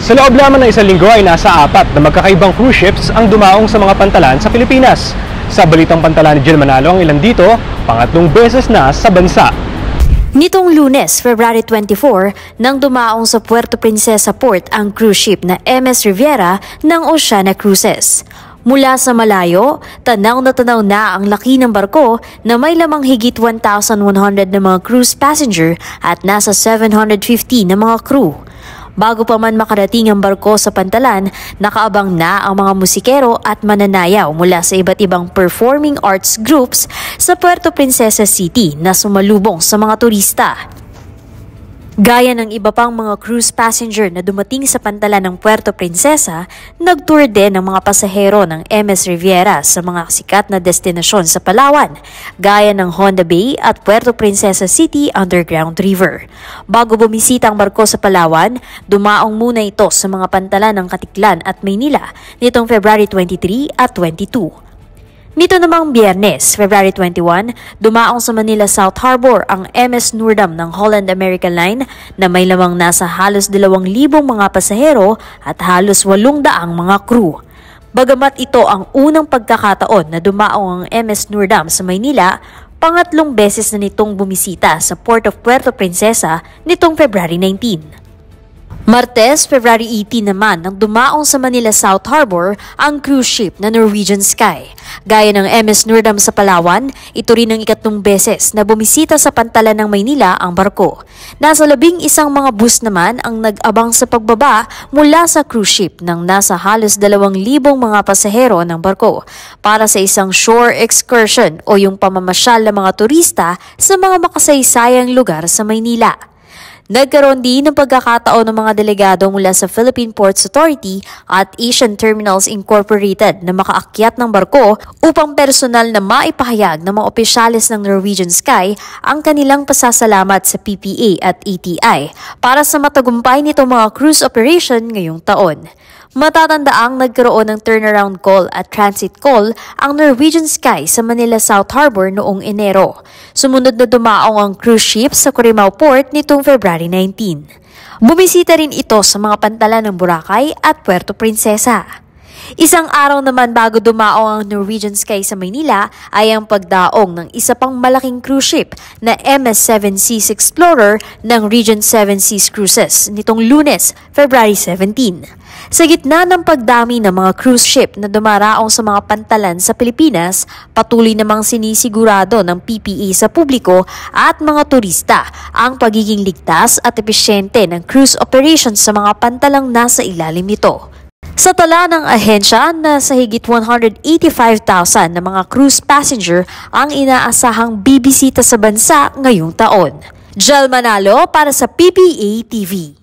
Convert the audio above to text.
Sa loob lamang ng isang linggo ay nasa 4 na magkakaibang cruise ships ang dumaong sa mga pantalan sa Pilipinas. Sa balitang pantalan ni Jill Manalo, ang ilan dito, pangatlong beses na sa bansa. Nitong Lunes, February 24, nang dumaong sa Puerto Princesa Port ang cruise ship na MS Riviera ng Oceania Cruises. Mula sa malayo, tanaw na ang laki ng barko na may lamang higit 1,100 na mga cruise passenger at nasa 750 na mga crew. Bago pa man makarating ang barko sa pantalan, nakaabang na ang mga musikero at mananayaw mula sa iba't ibang performing arts groups sa Puerto Princesa City na sumalubong sa mga turista. Gaya ng iba pang mga cruise passenger na dumating sa pantalan ng Puerto Princesa, nagtour din ng mga pasahero ng MS Riviera sa mga sikat na destinasyon sa Palawan, gaya ng Honda Bay at Puerto Princesa City Underground River. Bago bumisita ang barko sa Palawan, dumaong muna ito sa mga pantalan ng Katiklan at Maynila nitong February 23 at 22. Nito namang Biyernes, February 21, dumaong sa Manila South Harbor ang MS Noordam ng Holland American Line na may lamang nasa halos 2,000 mga pasahero at halos 800 mga crew. Bagamat ito ang unang pagkakataon na dumaong ang MS Noordam sa Maynila, pangatlong beses na nitong bumisita sa Port of Puerto Princesa nitong February 19. Martes, February 18 naman nang dumaong sa Manila South Harbor ang cruise ship na Norwegian Sky. Gaya ng MS Noordam sa Palawan, ito rin ang ikatlong beses na bumisita sa pantalan ng Maynila ang barko. Nasa 11 mga bus naman ang nag-abang sa pagbaba mula sa cruise ship ng nasa halos 2,000 mga pasahero ng barko para sa isang shore excursion o yung pamamasyal ng mga turista sa mga makasaysayang lugar sa Maynila. Nagkaroon din ng pagkakataon ng mga delegado mula sa Philippine Ports Authority at Asian Terminals Incorporated na makaakyat ng barko upang personal na maipahayag ng mga opisyales ng Norwegian Sky ang kanilang pasasalamat sa PPA at ATI para sa matagumpay nitong mga cruise operation ngayong taon. Matatandaang nagkaroon ng turnaround call at transit call ang Norwegian Sky sa Manila South Harbor noong Enero. Sumunod na dumaong ang cruise ship sa Corimao Port nitong February 19. Bumisita rin ito sa mga pantalan ng Boracay at Puerto Princesa. Isang araw naman bago dumaong ang Norwegian Sky sa Maynila ay ang pagdaong ng isa pang malaking cruise ship na MS Seven Seas Explorer ng Region 7 Seas Cruises nitong Lunes, February 17. Sa gitna ng pagdami ng mga cruise ship na dumaraong sa mga pantalan sa Pilipinas, patuloy namang sinisigurado ng PPA sa publiko at mga turista ang pagiging ligtas at epesyente ng cruise operations sa mga pantalang nasa ilalim nito. Sa tala ng ahensya, nasa higit 185,000 na mga cruise passenger ang inaasahang bibisita sa bansa ngayong taon. Jill Manalo para sa PPA TV.